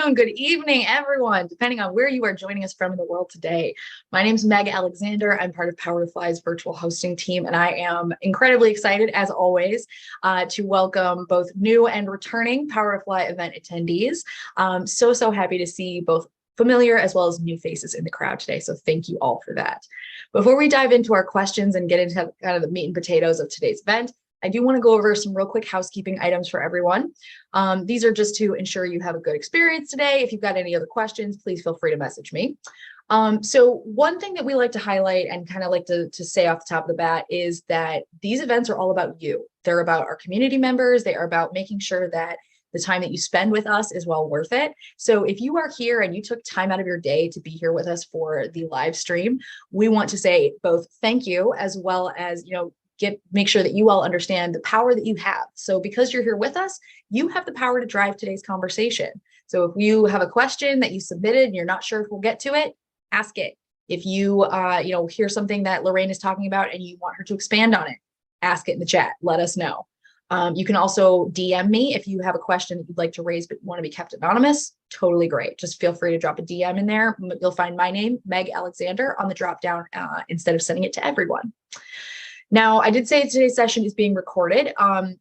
afternoon, good evening, everyone, depending on where you are joining us from in the world today. My name is Meg Alexander. I'm part of Power to Fly's virtual hosting team, and I am incredibly excited, as always, to welcome both new and returning Power to Fly event attendees. So happy to see both familiar as well as new faces in the crowd today. So thank you all for that. Before we dive into our questions and get into kind of the meat and potatoes of today's event, I do want to go over some real quick housekeeping items for everyone. These are just to ensure you have a good experience today. If you've got any other questions, please feel free to message me. So one thing that we like to highlight and kind of like to say off the top of the bat is that these events are all about you. They're about our community members. They are about making sure that the time that you spend with us is well worth it. So if you are here and you took time out of your day to be here with us for the live stream, we want to say both thank you as well as, make sure that you all understand the power that you have. So because you're here with us, you have the power to drive today's conversation. So if you have a question that you submitted and you're not sure if we'll get to it, ask it. If you, hear something that Lorraine is talking about and you want her to expand on it, ask it in the chat. Let us know. You can also DM me if you have a question that you'd like to raise but want to be kept anonymous. Totally great. Just feel free to drop a DM in there. You'll find my name, Meg Alexander, on the drop down instead of sending it to everyone. Now, I did say today's session is being recorded.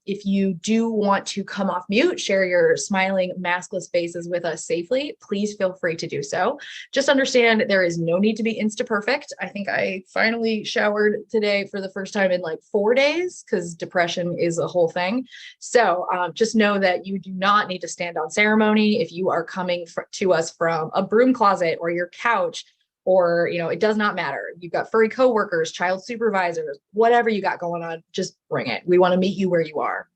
If you do want to come off mute, share your smiling, maskless faces with us safely, please feel free to do so. Just understand there is no need to be insta-perfect. I think I finally showered today for the first time in like 4 days because depression is a whole thing. So just know that you do not need to stand on ceremony. If you are coming to us from a broom closet or your couch, or, it does not matter. You've got furry coworkers, child supervisors, whatever you got going on, just bring it. We want to meet you where you are.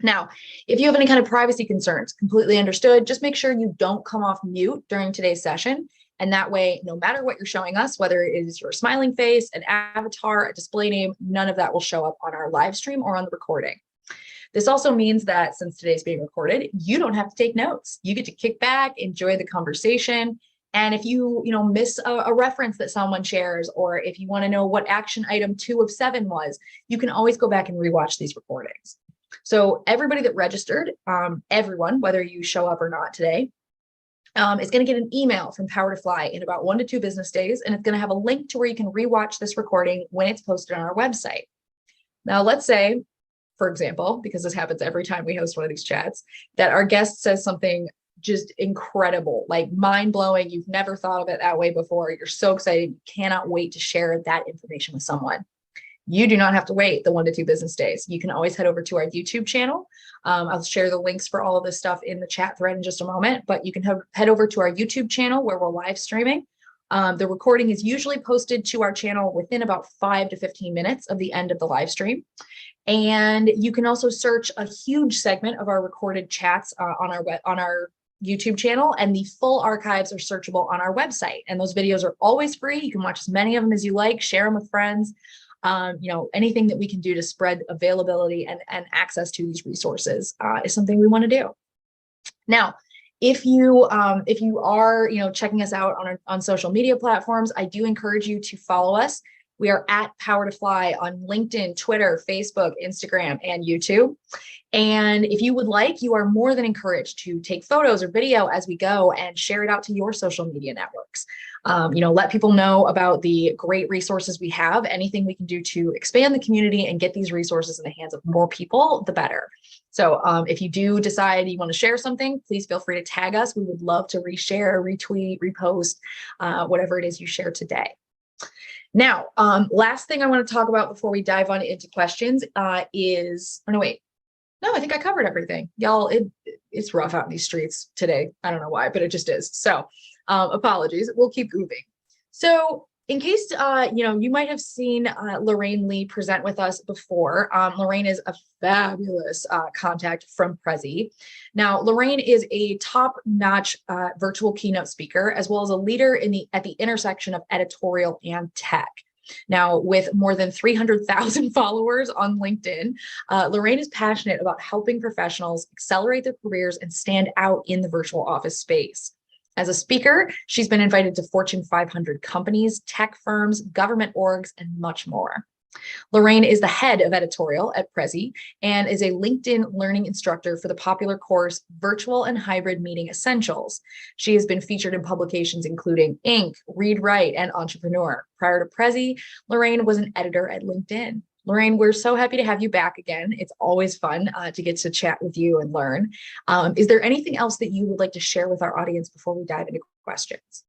Now, if you have any kind of privacy concerns, completely understood, just make sure you don't come off mute during today's session. And that way, no matter what you're showing us, whether it is your smiling face, an avatar, a display name, none of that will show up on our live stream or on the recording. This also means that since today's being recorded, you don't have to take notes. You get to kick back, enjoy the conversation. And if you, miss a reference that someone shares, or if you want to know what action item 2 of 7 was, you can always go back and rewatch these recordings. So everybody that registered, everyone, whether you show up or not today, is going to get an email from Power to Fly in about 1 to 2 business days. And it's going to have a link to where you can rewatch this recording when it's posted on our website. Now, let's say, for example, because this happens every time we host one of these chats, that our guest says something just incredible, like mind-blowing. You've never thought of it that way before. You're so excited. You cannot wait to share that information with someone. You do not have to wait the 1 to 2 business days. You can always head over to our YouTube channel. I'll share the links for all of this stuff in the chat thread in just a moment, but you can head over to our YouTube channel where we're live streaming. The recording is usually posted to our channel within about 5 to 15 minutes of the end of the live stream. And you can also search a huge segment of our recorded chats on our YouTube channel, and the full archives are searchable on our website. And those videos are always free. You can watch as many of them as you like, share them with friends, anything that we can do to spread availability and access to these resources is something we want to do. Now, if you are, checking us out on social media platforms, I do encourage you to follow us. We are at Power to Fly on LinkedIn, Twitter, Facebook, Instagram, and YouTube. And if you would like, you are more than encouraged to take photos or video as we go and share it out to your social media networks. Let people know about the great resources we have. Anything we can do to expand the community and get these resources in the hands of more people, the better. So if you do decide you want to share something, please feel free to tag us. We would love to reshare, retweet, repost, whatever it is you share today. Now, last thing I want to talk about before we dive on into questions is, oh no, wait. No, I think I covered everything. Y'all, it's rough out in these streets today. I don't know why, but it just is. So apologies. We'll keep moving. So in case, you might have seen Lorraine Lee present with us before. Lorraine is a fabulous contact from Prezi. Now, Lorraine is a top-notch virtual keynote speaker, as well as a leader at the intersection of editorial and tech. Now, with more than 300,000 followers on LinkedIn, Lorraine is passionate about helping professionals accelerate their careers and stand out in the virtual office space. As a speaker, she's been invited to Fortune 500 companies, tech firms, government orgs, and much more. Lorraine is the head of editorial at Prezi and is a LinkedIn learning instructor for the popular course Virtual and Hybrid Meeting Essentials. She has been featured in publications including Inc., Read Write, and Entrepreneur. Prior to Prezi, Lorraine was an editor at LinkedIn. Lorraine, we're so happy to have you back again. It's always fun to get to chat with you and learn. Is there anything else that you would like to share with our audience before we dive into questions?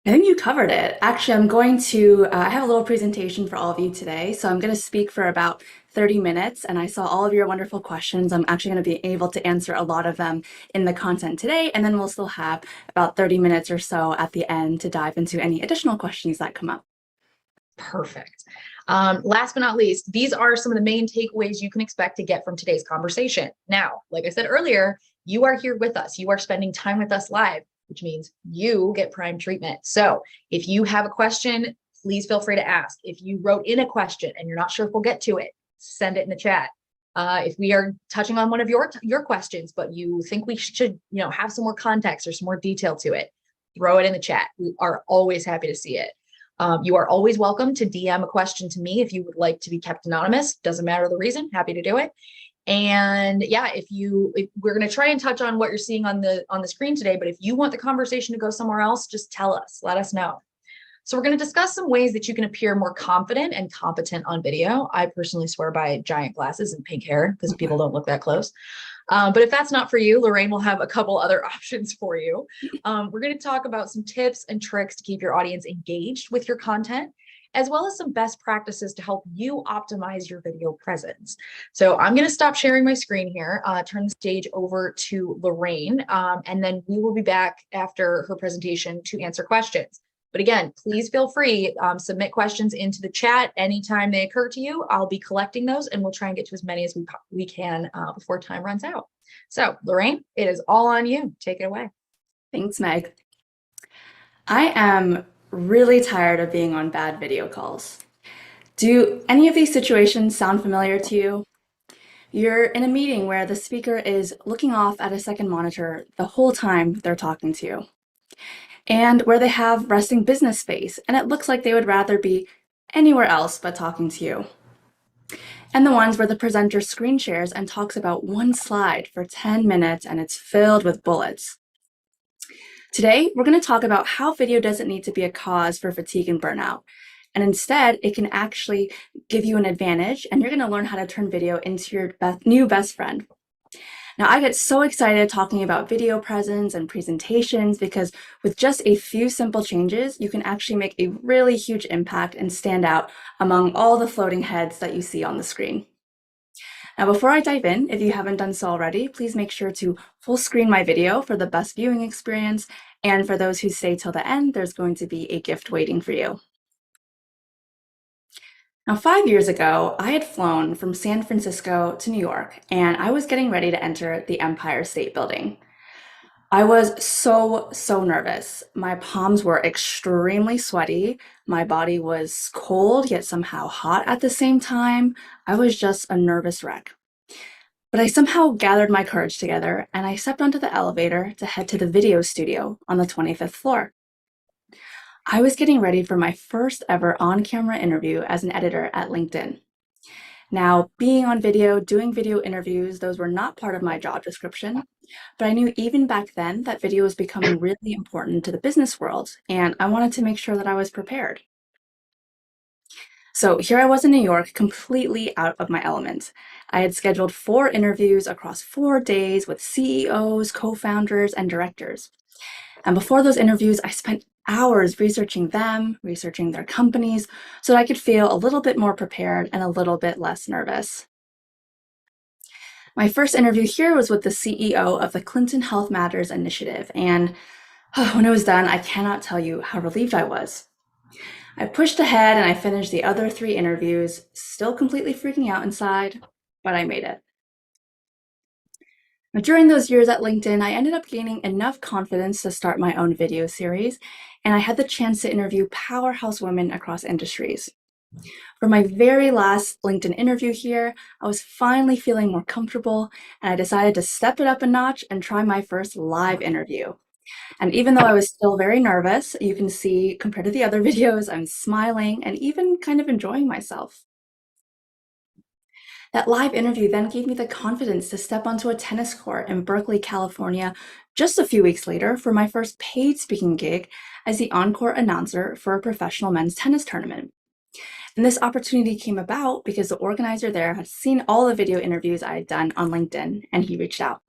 I think you covered it. Actually, I'm going to, I have a little presentation for all of you today. So I'm going to speak for about 30 minutes, and I saw all of your wonderful questions. I'm actually going to be able to answer a lot of them in the content today, and then we'll still have about 30 minutes or so at the end to dive into any additional questions that come up. Perfect. Last but not least, these are some of the main takeaways you can expect to get from today's conversation. Now, like I said earlier, you are here with us. You are spending time with us live, which means you get prime treatment. So if you have a question, please feel free to ask. If you wrote in a question and you're not sure if we'll get to it, send it in the chat. If we are touching on one of your questions, but you think we should, have some more context or some more detail to it, throw it in the chat. We are always happy to see it. You are always welcome to DM a question to me if you would like to be kept anonymous. Doesn't matter the reason, happy to do it. And yeah, if we're going to try and touch on what you're seeing on the screen today, but if you want the conversation to go somewhere else, just tell us, let us know. So we're going to discuss some ways that you can appear more confident and competent on video. I personally swear by giant glasses and pink hair because people don't look that close. But if that's not for you, Lorraine will have a couple other options for you. We're going to talk about some tips and tricks to keep your audience engaged with your content, as well as some best practices to help you optimize your video presence. So I'm going to stop sharing my screen here, turn the stage over to Lorraine, and then we will be back after her presentation to answer questions. But again, please feel free, submit questions into the chat anytime they occur to you. I'll be collecting those and we'll try and get to as many as we can before time runs out. So Lorraine, it is all on you. Take it away. Thanks, Meg. I am really tired of being on bad video calls. Do any of these situations sound familiar to you? You're in a meeting where the speaker is looking off at a second monitor the whole time they're talking to you, and where they have resting business face, and it looks like they would rather be anywhere else but talking to you. And the ones where the presenter screen shares and talks about one slide for 10 minutes and it's filled with bullets. Today, we're going to talk about how video doesn't need to be a cause for fatigue and burnout, and instead, it can actually give you an advantage, and you're going to learn how to turn video into your new best friend. Now, I get so excited talking about video presence and presentations because with just a few simple changes, you can actually make a really huge impact and stand out among all the floating heads that you see on the screen. Now, before I dive in, if you haven't done so already, please make sure to full screen my video for the best viewing experience. And for those who stay till the end, there's going to be a gift waiting for you. Now, 5 years ago, I had flown from San Francisco to New York, and I was getting ready to enter the Empire State Building. I was so nervous. My palms were extremely sweaty. My body was cold, yet somehow hot at the same time. I was just a nervous wreck. But I somehow gathered my courage together, and I stepped onto the elevator to head to the video studio on the 25th floor. I was getting ready for my first ever on-camera interview as an editor at LinkedIn. Now, being on video, doing video interviews, those were not part of my job description, but I knew even back then that video was becoming really important to the business world, and I wanted to make sure that I was prepared. So here I was in New York, completely out of my element. I had scheduled 4 interviews across 4 days with CEOs, co-founders, and directors. And before those interviews, I spent hours researching them, researching their companies, so that I could feel a little bit more prepared and a little bit less nervous. My first interview here was with the CEO of the Clinton Health Matters initiative, and when it was done, I cannot tell you how relieved I was. I pushed ahead and I finished the other 3 interviews, still completely freaking out inside, but I made it. Now, during those years at LinkedIn, I ended up gaining enough confidence to start my own video series, and I had the chance to interview powerhouse women across industries. For my very last LinkedIn interview here, I was finally feeling more comfortable, and I decided to step it up a notch and try my first live interview. And even though I was still very nervous, you can see compared to the other videos, I'm smiling and even kind of enjoying myself. That live interview then gave me the confidence to step onto a tennis court in Berkeley, California, just a few weeks later for my first paid speaking gig as the on-court announcer for a professional men's tennis tournament. And this opportunity came about because the organizer there had seen all the video interviews I had done on LinkedIn, and he reached out.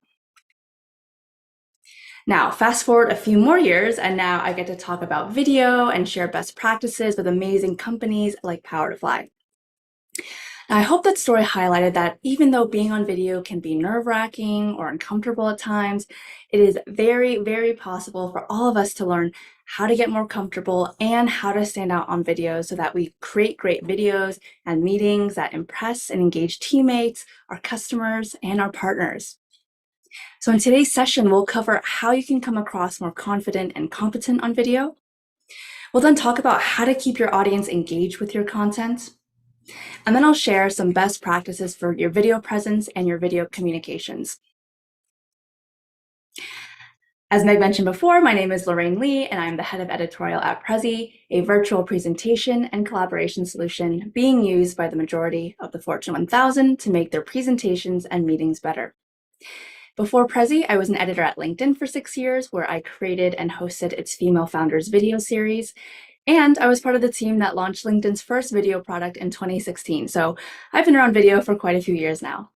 Now, fast forward a few more years, and now I get to talk about video and share best practices with amazing companies like Power to Fly. Now, I hope that story highlighted that even though being on video can be nerve-wracking or uncomfortable at times, it is very, very possible for all of us to learn how to get more comfortable and how to stand out on video so that we create great videos and meetings that impress and engage teammates, our customers, and our partners. So in today's session, we'll cover how you can come across more confident and competent on video. We'll then talk about how to keep your audience engaged with your content. And then I'll share some best practices for your video presence and your video communications. As Meg mentioned before, my name is Lorraine Lee, and I'm the head of editorial at Prezi, a virtual presentation and collaboration solution being used by the majority of the Fortune 1000 to make their presentations and meetings better. Before Prezi, I was an editor at LinkedIn for 6 years, where I created and hosted its Female Founders video series. And I was part of the team that launched LinkedIn's first video product in 2016. So I've been around video for quite a few years now.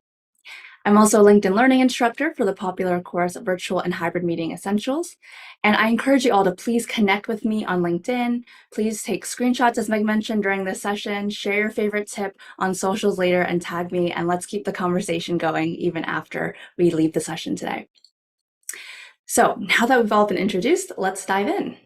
I'm also a LinkedIn learning instructor for the popular course Virtual and Hybrid Meeting Essentials. And I encourage you all to please connect with me on LinkedIn. Please take screenshots, as Meg mentioned, during this session, share your favorite tip on socials later and tag me, and let's keep the conversation going even after we leave the session today. So now that we've all been introduced, let's dive in.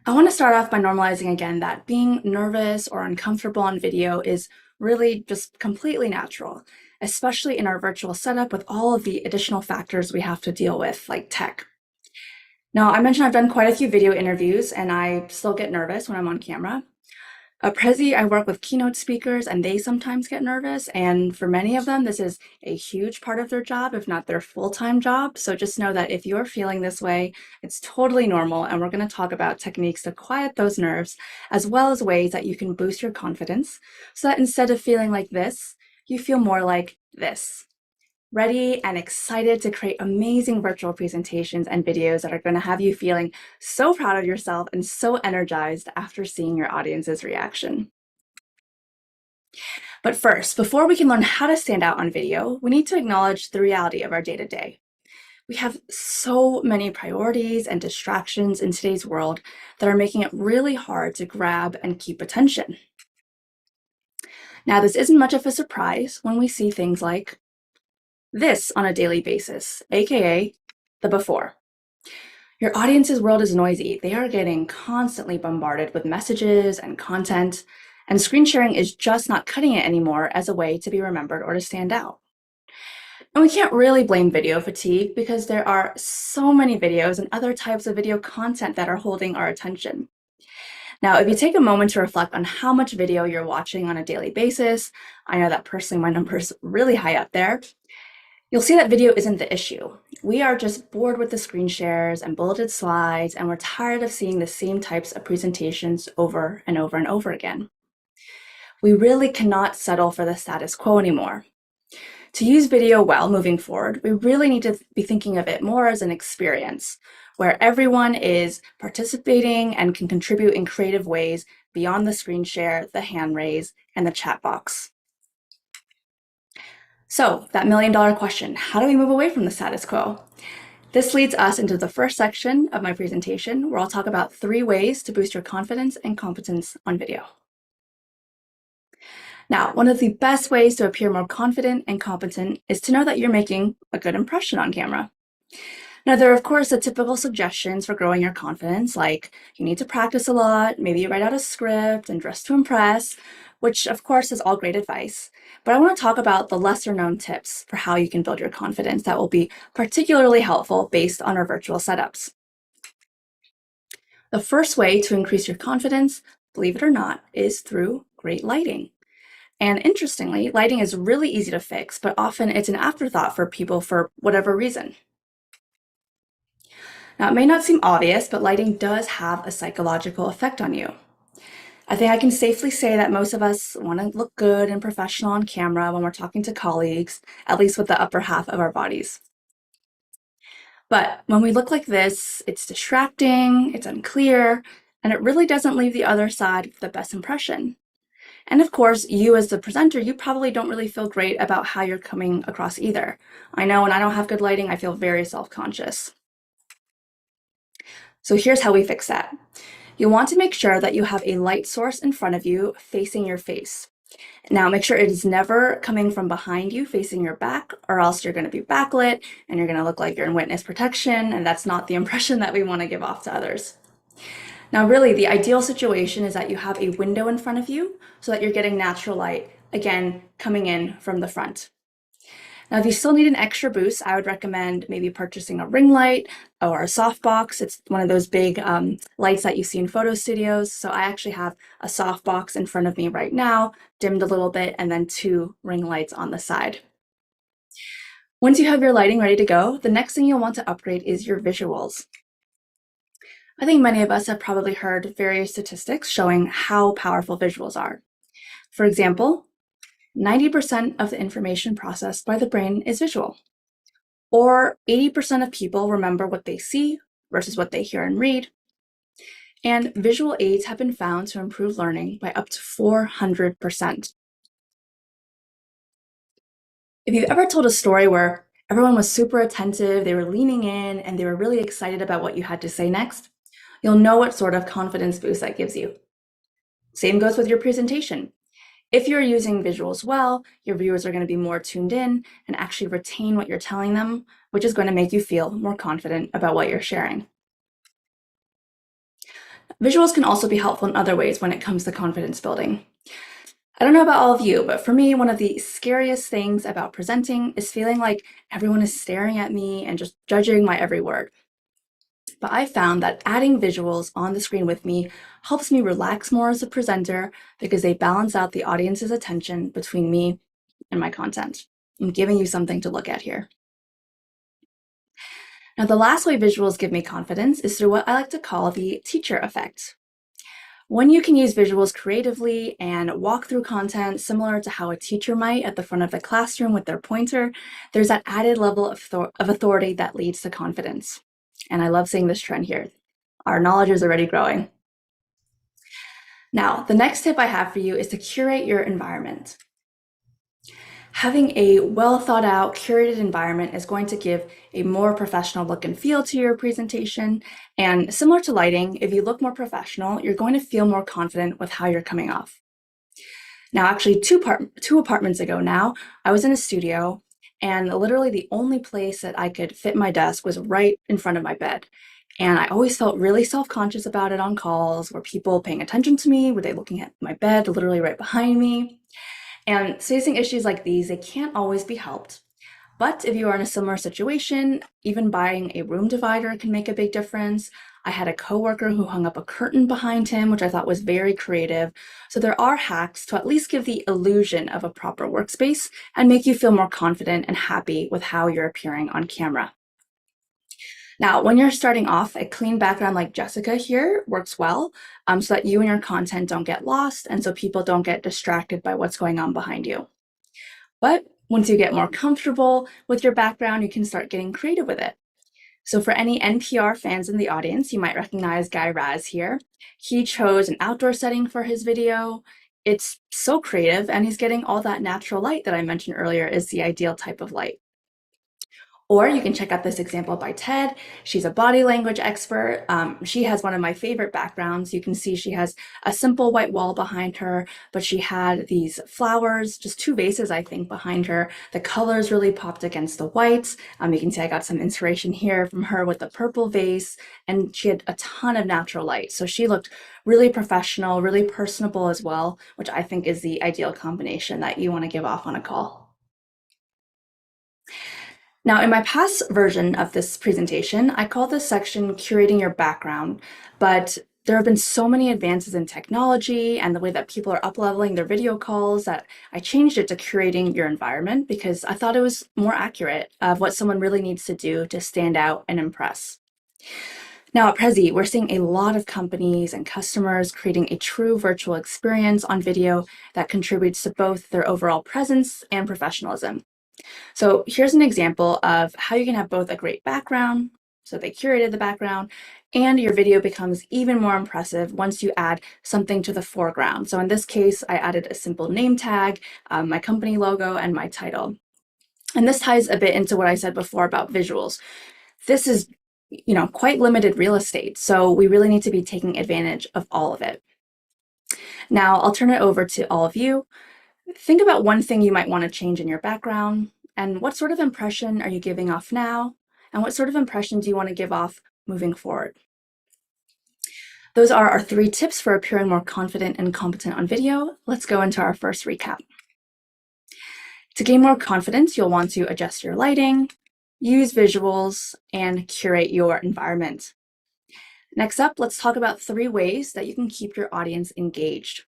I want to start off by normalizing again that being nervous or uncomfortable on video is really just completely natural, especially in our virtual setup with all of the additional factors we have to deal with, like tech. Now, I mentioned I've done quite a few video interviews, and I still get nervous when I'm on camera. At Prezi, I work with keynote speakers, and they sometimes get nervous, and for many of them, this is a huge part of their job, if not their full-time job. So just know that if you're feeling this way, it's totally normal, and we're going to talk about techniques to quiet those nerves, as well as ways that you can boost your confidence, so that instead of feeling like this, you feel more like this. Ready and excited to create amazing virtual presentations and videos that are going to have you feeling so proud of yourself and so energized after seeing your audience's reaction. But first, before we can learn how to stand out on video, we need to acknowledge the reality of our day-to-day. We have so many priorities and distractions in today's world that are making it really hard to grab and keep attention. Now, this isn't much of a surprise when we see things like this on a daily basis, aka the before. Your audience's world is noisy. They are getting constantly bombarded with messages and content, and screen sharing is just not cutting it anymore as a way to be remembered or to stand out. And we can't really blame video fatigue because there are so many videos and other types of video content that are holding our attention. Now, if you take a moment to reflect on how much video you're watching on a daily basis, I know that personally my number is really high up there, you'll see that video isn't the issue. We are just bored with the screen shares and bulleted slides, and we're tired of seeing the same types of presentations over and over and over again. We really cannot settle for the status quo anymore. To use video well moving forward, we really need to be thinking of it more as an experience, where everyone is participating and can contribute in creative ways beyond the screen share, the hand raise, and the chat box. So that million-dollar question, how do we move away from the status quo? This leads us into the first section of my presentation, where I'll talk about 3 ways to boost your confidence and competence on video. Now, one of the best ways to appear more confident and competent is to know that you're making a good impression on camera. Now, there are, of course, the typical suggestions for growing your confidence, like you need to practice a lot, maybe you write out a script and dress to impress, which, of course, is all great advice. But I want to talk about the lesser-known tips for how you can build your confidence that will be particularly helpful based on our virtual setups. The first way to increase your confidence, believe it or not, is through great lighting. And interestingly, lighting is really easy to fix, but often it's an afterthought for people for whatever reason. Now, it may not seem obvious, but lighting does have a psychological effect on you. I think I can safely say that most of us want to look good and professional on camera when we're talking to colleagues, at least with the upper half of our bodies. But when we look like this, it's distracting, it's unclear, and it really doesn't leave the other side with the best impression. And of course, you as the presenter, you probably don't really feel great about how you're coming across either. I know when I don't have good lighting, I feel very self-conscious. So here's how we fix that. You'll want to make sure that you have a light source in front of you facing your face. Now make sure it is never coming from behind you facing your back, or else you're going to be backlit and you're going to look like you're in witness protection, and that's not the impression that we want to give off to others. Now really the ideal situation is that you have a window in front of you so that you're getting natural light, again, coming in from the front. Now, if you still need an extra boost, I would recommend maybe purchasing a ring light or a softbox. It's one of those big lights that you see in photo studios. So I actually have a softbox in front of me right now, dimmed a little bit, and then 2 ring lights on the side. Once you have your lighting ready to go, the next thing you'll want to upgrade is your visuals. I think many of us have probably heard various statistics showing how powerful visuals are. For example, 90% of the information processed by the brain is visual, or 80% of people remember what they see versus what they hear and read. And visual aids have been found to improve learning by up to 400%. If you've ever told a story where everyone was super attentive, they were leaning in, and they were really excited about what you had to say next, you'll know what sort of confidence boost that gives you. Same goes with your presentation. If you're using visuals well, your viewers are going to be more tuned in and actually retain what you're telling them, which is going to make you feel more confident about what you're sharing. Visuals can also be helpful in other ways when it comes to confidence building. I don't know about all of you, but for me, one of the scariest things about presenting is feeling like everyone is staring at me and just judging my every word. But I found that adding visuals on the screen with me helps me relax more as a presenter because they balance out the audience's attention between me and my content. I'm giving you something to look at here. Now, the last way visuals give me confidence is through what I like to call the teacher effect. When you can use visuals creatively and walk through content similar to how a teacher might at the front of the classroom with their pointer, there's that added level of authority that leads to confidence. And I love seeing this trend here. Our knowledge is already growing. Now, the next tip I have for you is to curate your environment. Having a well thought out, curated environment is going to give a more professional look and feel to your presentation. And similar to lighting, if you look more professional, you're going to feel more confident with how you're coming off. Now, actually, two apartments ago now, I was in a studio, and literally the only place that I could fit my desk was right in front of my bed. And I always felt really self-conscious about it on calls. Were people paying attention to me? Were they looking at my bed literally right behind me? And facing issues like these, they can't always be helped. But if you are in a similar situation, even buying a room divider can make a big difference. I had a coworker who hung up a curtain behind him, which I thought was very creative. So there are hacks to at least give the illusion of a proper workspace and make you feel more confident and happy with how you're appearing on camera. Now, when you're starting off, a clean background like Jessica here works well, so that you and your content don't get lost and so people don't get distracted by what's going on behind you. But once you get more comfortable with your background, you can start getting creative with it. So for any NPR fans in the audience, you might recognize Guy Raz here. He chose an outdoor setting for his video. It's so creative, and he's getting all that natural light that I mentioned earlier is the ideal type of light. Or you can check out this example by Ted. She's a body language expert. She has one of my favorite backgrounds. You can see she has a simple white wall behind her, but she had these flowers, just 2 vases, I think, behind her. The colors really popped against the whites. You can see I got some inspiration here from her with the purple vase, and she had a ton of natural light. So she looked really professional, really personable as well, which I think is the ideal combination that you want to give off on a call. Now, in my past version of this presentation, I call this section Curating Your Background, but there have been so many advances in technology and the way that people are up-leveling their video calls that I changed it to Curating Your Environment because I thought it was more accurate of what someone really needs to do to stand out and impress. Now at Prezi, we're seeing a lot of companies and customers creating a true virtual experience on video that contributes to both their overall presence and professionalism. So here's an example of how you can have both a great background, so they curated the background, and your video becomes even more impressive once you add something to the foreground. So in this case, I added a simple name tag, my company logo, and my title. And this ties a bit into what I said before about visuals. This is, quite limited real estate, so we really need to be taking advantage of all of it. Now, I'll turn it over to all of you. Think about one thing you might want to change in your background, and what sort of impression are you giving off now, and what sort of impression do you want to give off moving forward? Those are our 3 tips for appearing more confident and competent on video. Let's go into our first recap. To gain more confidence, you'll want to adjust your lighting, use visuals, and curate your environment. Next up, let's talk about 3 ways that you can keep your audience engaged.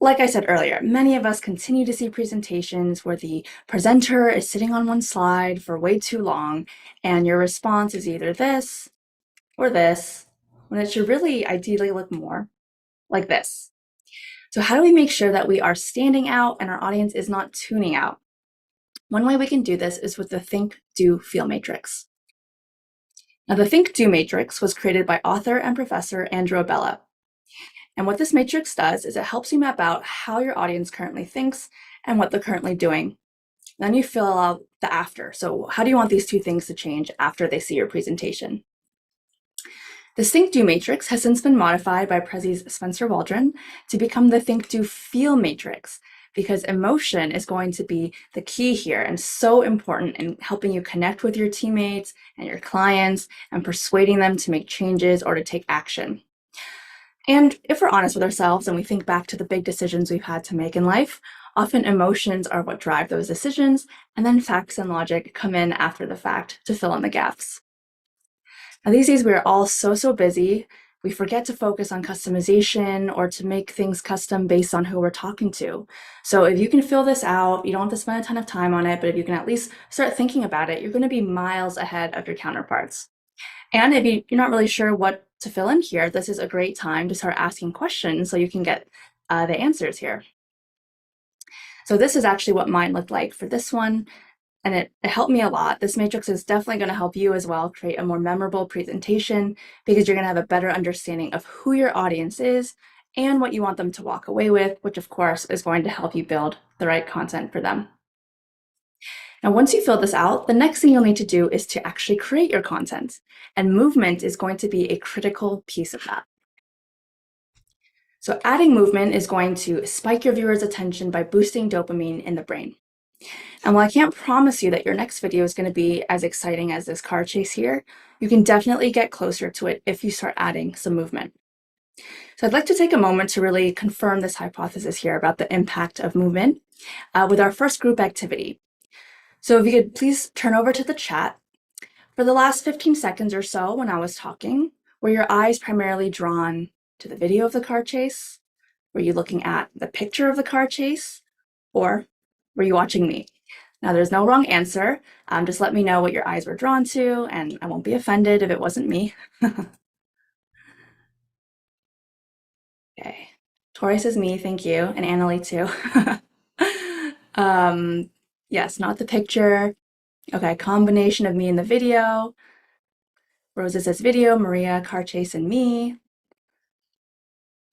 Like I said earlier, many of us continue to see presentations where the presenter is sitting on one slide for way too long, and your response is either this or this, when it should really ideally look more like this. So how do we make sure that we are standing out and our audience is not tuning out? One way we can do this is with the Think, Do, Feel matrix. Now, the Think, Do matrix was created by author and professor Andrew Abella. And what this matrix does is it helps you map out how your audience currently thinks and what they're currently doing. Then you fill out the after. So how do you want these 2 things to change after they see your presentation? The Think Do matrix has since been modified by Prezi's Spencer Waldron to become the Think Do Feel matrix, because emotion is going to be the key here and so important in helping you connect with your teammates and your clients and persuading them to make changes or to take action. And if we're honest with ourselves and we think back to the big decisions we've had to make in life, often emotions are what drive those decisions, and then facts and logic come in after the fact to fill in the gaps. Now, these days we are all so busy, we forget to focus on customization or to make things custom based on who we're talking to. So if you can fill this out, you don't have to spend a ton of time on it, but if you can at least start thinking about it, you're going to be miles ahead of your counterparts. And if you're not really sure what to fill in here, this is a great time to start asking questions so you can get the answers here. So this is actually what mine looked like for this one, and it helped me a lot. This matrix is definitely going to help you as well create a more memorable presentation, because you're going to have a better understanding of who your audience is and what you want them to walk away with, which of course is going to help you build the right content for them. Now, once you fill this out, the next thing you'll need to do is to actually create your content, and movement is going to be a critical piece of that. So adding movement is going to spike your viewers' attention by boosting dopamine in the brain. And while I can't promise you that your next video is going to be as exciting as this car chase here, you can definitely get closer to it if you start adding some movement. So I'd like to take a moment to really confirm this hypothesis here about the impact of movement with our first group activity. So if you could please turn over to the chat. For the last 15 seconds or so when I was talking, were your eyes primarily drawn to the video of the car chase? Were you looking at the picture of the car chase? Or were you watching me? Now, there's no wrong answer. Just let me know what your eyes were drawn to, and I won't be offended if it wasn't me. Okay. Tori says me, thank you, and Annalie too. Yes, not the picture. Okay, combination of me and the video. Rosa says video, Maria, car chase, and me.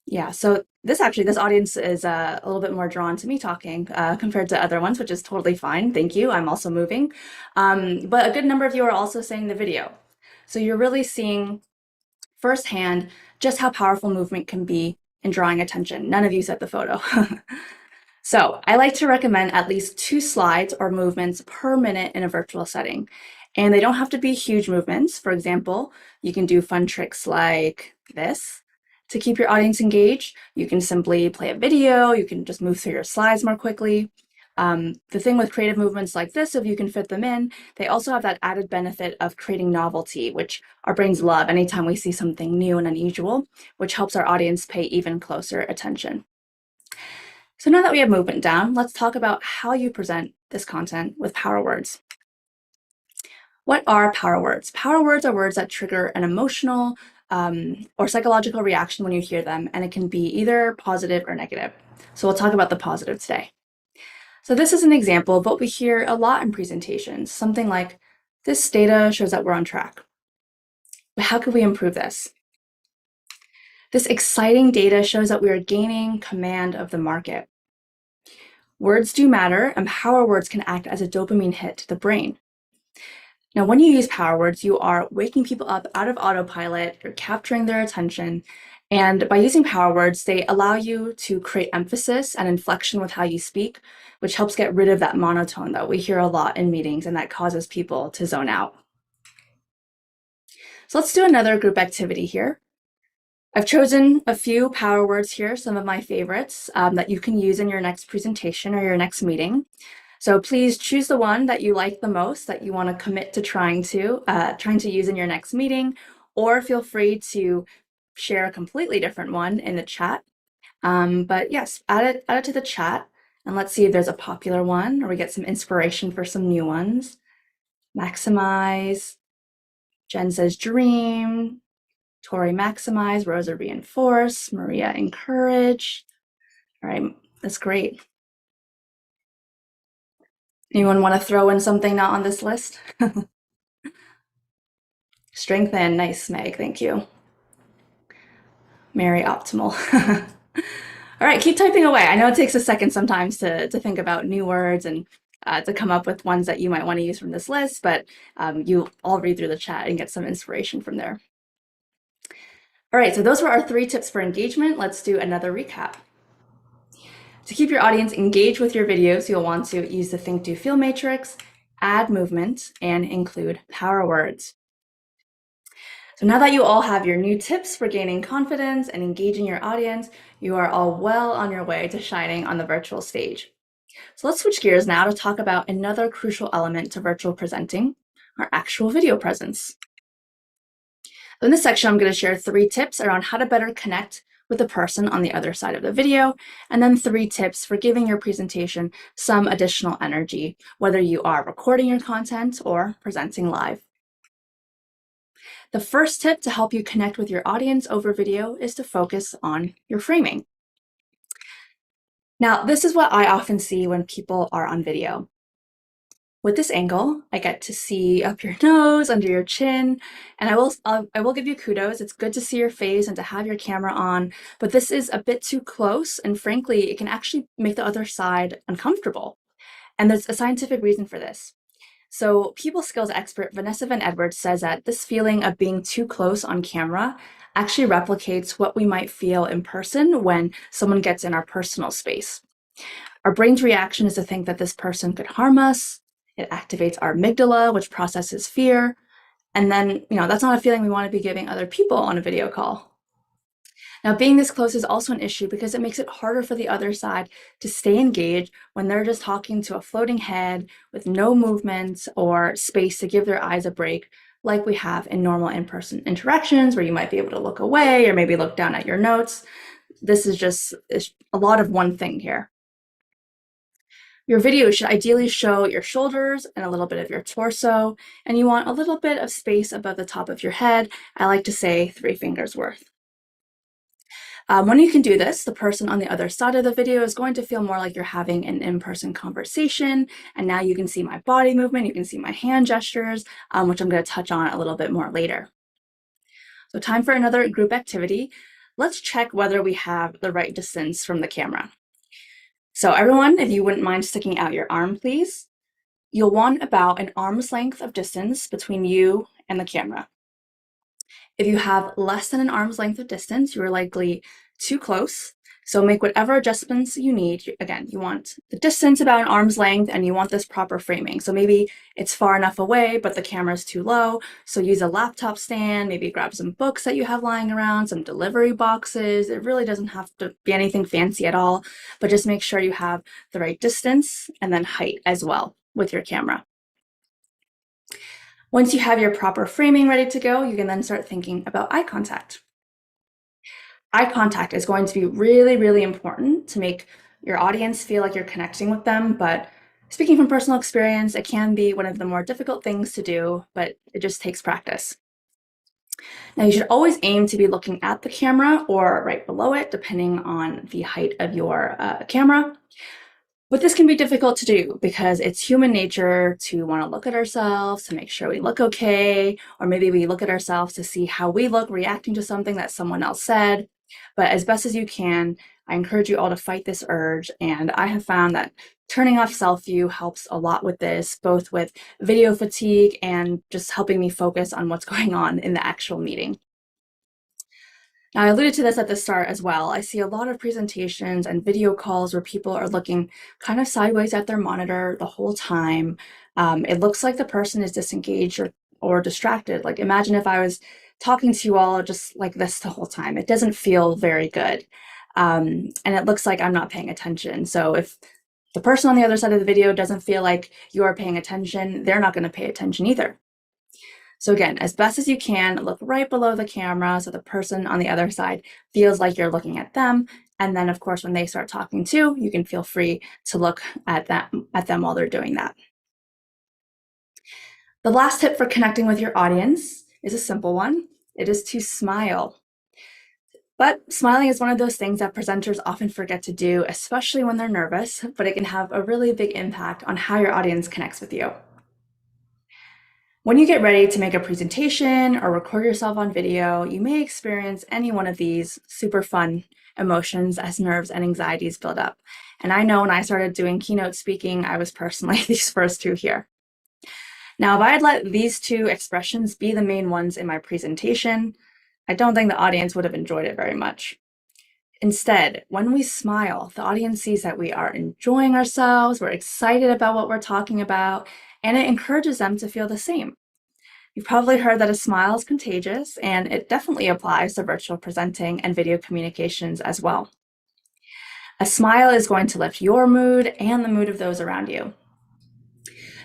Yeah, so this audience is a little bit more drawn to me talking compared to other ones, which is totally fine. Thank you. I'm also moving. But a good number of you are also saying the video. So you're really seeing firsthand just how powerful movement can be in drawing attention. None of you said the photo. So I like to recommend at least 2 slides or movements per minute in a virtual setting. And they don't have to be huge movements. For example, you can do fun tricks like this. To keep your audience engaged, you can simply play a video, you can just move through your slides more quickly. The thing with creative movements like this, if you can fit them in, they also have that added benefit of creating novelty, which our brains love anytime we see something new and unusual, which helps our audience pay even closer attention. So now that we have movement down, let's talk about how you present this content with power words. What are power words? Power words are words that trigger an emotional or psychological reaction when you hear them, and it can be either positive or negative. So we'll talk about the positive today. So this is an example of what we hear a lot in presentations, something like, this data shows that we're on track. But how could we improve this? This exciting data shows that we are gaining command of the market. Words do matter, and power words can act as a dopamine hit to the brain. Now, when you use power words, you are waking people up out of autopilot, you're capturing their attention, and by using power words, they allow you to create emphasis and inflection with how you speak, which helps get rid of that monotone that we hear a lot in meetings and that causes people to zone out. So let's do another group activity here. I've chosen a few power words here, some of my favorites that you can use in your next presentation or your next meeting. So please choose the one that you like the most, that you want to commit to trying to use in your next meeting, or feel free to share a completely different one in the chat. But yes, add it to the chat, and let's see if there's a popular one, or we get some inspiration for some new ones. Maximize. Jen says dream. Tori, maximize. Rosa, reinforce. Maria, encourage. All right, that's great. Anyone want to throw in something not on this list? Strengthen, nice, Meg, thank you. Mary, optimal. All right, keep typing away. I know it takes a second sometimes to think about new words and to come up with ones that you might want to use from this list, but you all read through the chat and get some inspiration from there. All right, so those were our 3 tips for engagement. Let's do another recap. To keep your audience engaged with your videos, you'll want to use the Think, Do, Feel matrix, add movement, and include power words. So now that you all have your new tips for gaining confidence and engaging your audience, you are all well on your way to shining on the virtual stage. So let's switch gears now to talk about another crucial element to virtual presenting, our actual video presence. In this section, I'm going to share 3 tips around how to better connect with the person on the other side of the video, and then 3 tips for giving your presentation some additional energy, whether you are recording your content or presenting live. The first tip to help you connect with your audience over video is to focus on your framing. Now, this is what I often see when people are on video. With this angle, I get to see up your nose, under your chin, and I will give you kudos. It's good to see your face and to have your camera on, but this is a bit too close, and frankly, it can actually make the other side uncomfortable. And there's a scientific reason for this. So people skills expert Vanessa Van Edwards says that this feeling of being too close on camera actually replicates what we might feel in person when someone gets in our personal space. Our brain's reaction is to think that this person could harm us. It activates our amygdala, which processes fear. And then, that's not a feeling we want to be giving other people on a video call. Now, being this close is also an issue because it makes it harder for the other side to stay engaged when they're just talking to a floating head with no movement or space to give their eyes a break, like we have in normal in-person interactions where you might be able to look away or maybe look down at your notes. This is just a lot of one thing here. Your video should ideally show your shoulders and a little bit of your torso, and you want a little bit of space above the top of your head. I like to say 3 fingers worth. When you can do this, the person on the other side of the video is going to feel more like you're having an in-person conversation, and now you can see my body movement, you can see my hand gestures, which I'm going to touch on a little bit more later. So time for another group activity. Let's check whether we have the right distance from the camera. So everyone, if you wouldn't mind sticking out your arm, please. You'll want about an arm's length of distance between you and the camera. If you have less than an arm's length of distance, you are likely too close. So make whatever adjustments you need. Again, you want the distance about an arm's length and you want this proper framing. So maybe it's far enough away, but the camera's too low. So use a laptop stand, maybe grab some books that you have lying around, some delivery boxes. It really doesn't have to be anything fancy at all, but just make sure you have the right distance and then height as well with your camera. Once you have your proper framing ready to go, you can then start thinking about eye contact. Eye contact is going to be really, really important to make your audience feel like you're connecting with them, but Speaking from personal experience, it can be one of the more difficult things to do, but it just takes practice. Now, you should always aim to be looking at the camera or right below it, depending on the height of your camera. But this can be difficult to do because it's human nature to want to look at ourselves to make sure we look okay, or maybe we look at ourselves to see how we look reacting to something that someone else said. But as best as you can, I encourage you all to fight this urge. And I have found that turning off self-view helps a lot with this, both with video fatigue and just helping me focus on what's going on in the actual meeting. Now, I alluded to this at the start as well. I see a lot of presentations and video calls where people are looking kind of sideways at their monitor the whole time. It looks like the person is disengaged or distracted. Like, imagine if I was talking to you all just like this the whole time. It doesn't feel very good. And it looks like I'm not paying attention. So if the person on the other side of the video doesn't feel like you are paying attention, they're not going to pay attention either. So again, as best as you can, look right below the camera so the person on the other side feels like you're looking at them. And then, of course, when they start talking too, you can feel free to look at them while they're doing that. The last tip for connecting with your audience is a simple one. It is to smile. But smiling is one of those things that presenters often forget to do, especially when they're nervous, but it can have a really big impact on how your audience connects with you. When you get ready to make a presentation or record yourself on video, you may experience any one of these super fun emotions as nerves and anxieties build up. And I know when I started doing keynote speaking, I was personally these first two here. Now, if I had let these two expressions be the main ones in my presentation, I don't think the audience would have enjoyed it very much. Instead, when we smile, the audience sees that we are enjoying ourselves, we're excited about what we're talking about, and it encourages them to feel the same. You've probably heard that a smile is contagious, and it definitely applies to virtual presenting and video communications as well. A smile is going to lift your mood and the mood of those around you.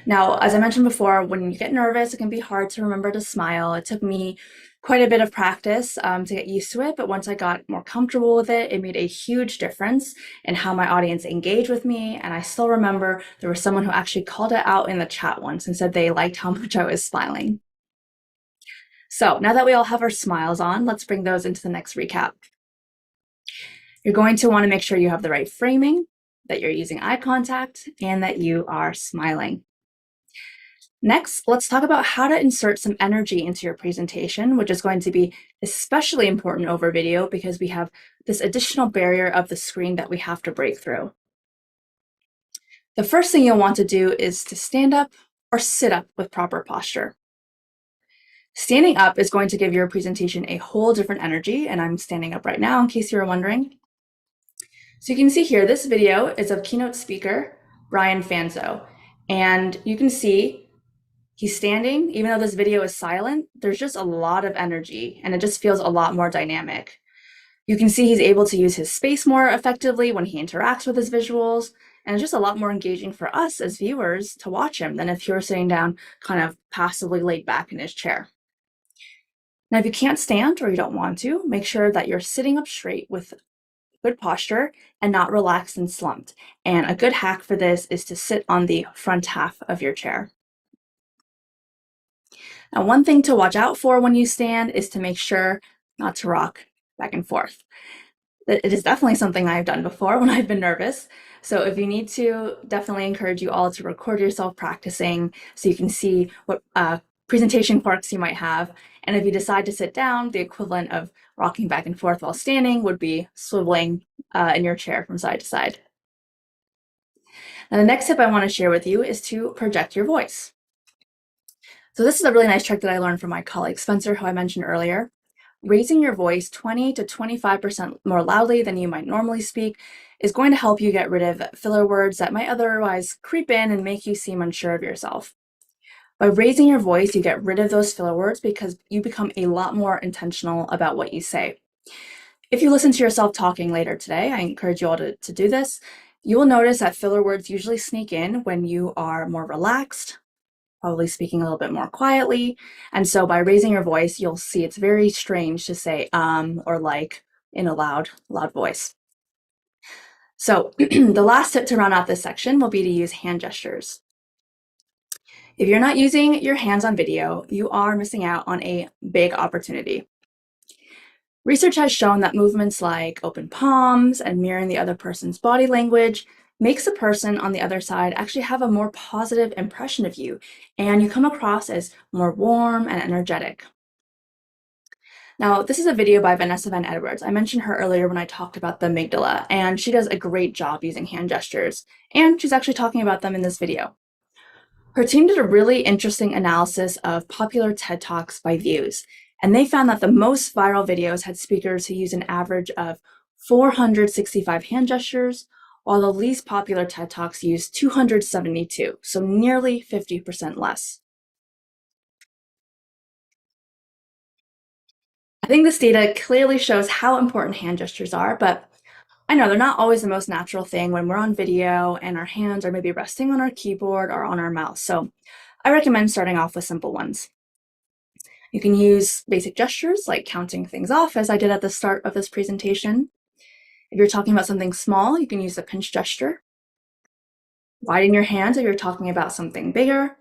Now, as I mentioned before, when you get nervous, it can be hard to remember to smile. It took me quite a bit of practice to get used to it, but once I got more comfortable with it, it made a huge difference in how my audience engaged with me. And I still remember there was someone who actually called it out in the chat once and said they liked how much I was smiling. So now that we all have our smiles on, let's bring those into the next recap. You're going to want to make sure you have the right framing, that you're using eye contact, and that you are smiling. Next, let's talk about how to insert some energy into your presentation, which is going to be especially important over video because we have this additional barrier of the screen that we have to break through. The first thing you'll want to do is to stand up or sit up with proper posture. Standing up is going to give your presentation a whole different energy, and I'm standing up right now in case you were wondering. So you can see here, this video is of keynote speaker Brian Fanzo, and you can see he's standing. Even though this video is silent, there's just a lot of energy and it just feels a lot more dynamic. You can see he's able to use his space more effectively when he interacts with his visuals, and it's just a lot more engaging for us as viewers to watch him than if you're sitting down kind of passively laid back in his chair. Now, if you can't stand or you don't want to, make sure that you're sitting up straight with good posture and not relaxed and slumped. And a good hack for this is to sit on the front half of your chair. Now, one thing to watch out for when you stand is to make sure not to rock back and forth. It is definitely something I've done before when I've been nervous. So if you need to, definitely encourage you all to record yourself practicing so you can see what presentation quirks you might have. And if you decide to sit down, the equivalent of rocking back and forth while standing would be swiveling in your chair from side to side. Now, the next tip I want to share with you is to project your voice. So this is a really nice trick that I learned from my colleague Spencer, who I mentioned earlier. Raising your voice 20 to 25% more loudly than you might normally speak is going to help you get rid of filler words that might otherwise creep in and make you seem unsure of yourself. By raising your voice, you get rid of those filler words because you become a lot more intentional about what you say. If you listen to yourself talking later today, I encourage you all to do this. You will notice that filler words usually sneak in when you are more relaxed, probably speaking a little bit more quietly. And so by raising your voice, you'll see it's very strange to say or like in a loud voice. So the last tip to round out this section will be to use hand gestures. If you're not using your hands on video, you are missing out on a big opportunity. Research has shown that movements like open palms and mirroring the other person's body language makes the person on the other side actually have a more positive impression of you, and you come across as more warm and energetic. Now, this is a video by Vanessa Van Edwards. I mentioned her earlier when I talked about the amygdala, and she does a great job using hand gestures, and she's actually talking about them in this video. Her team did a really interesting analysis of popular TED Talks by views, and they found that the most viral videos had speakers who used an average of 465 hand gestures, while the least popular TED Talks used 272, so nearly 50% less. I think this data clearly shows how important hand gestures are, but I know they're not always the most natural thing when we're on video and our hands are maybe resting on our keyboard or on our mouse. So I recommend starting off with simple ones. You can use basic gestures like counting things off, as I did at the start of this presentation. If you're talking about something small, you can use the pinch gesture. Widen your hands if you're talking about something bigger.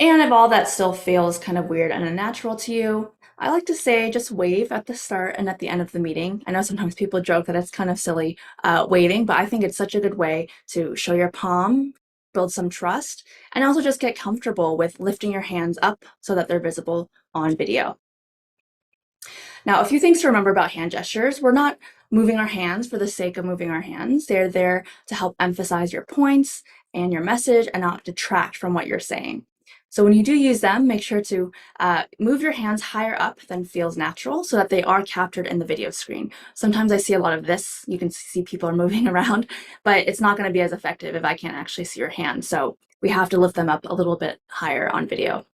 And if all that still feels kind of weird and unnatural to you, I like to say just wave at the start and at the end of the meeting. I know sometimes people joke that it's kind of silly waving, but I think it's such a good way to show your palm, build some trust, and also just get comfortable with lifting your hands up so that they're visible on video. Now, a few things to remember about hand gestures. We're not moving our hands for the sake of moving our hands. They're there to help emphasize your points and your message and not detract from what you're saying. So when you do use them, make sure to move your hands higher up than feels natural so that they are captured in the video screen. Sometimes I see a lot of this. You can see people are moving around, but it's not going to be as effective if I can't actually see your hand. So we have to lift them up a little bit higher on video.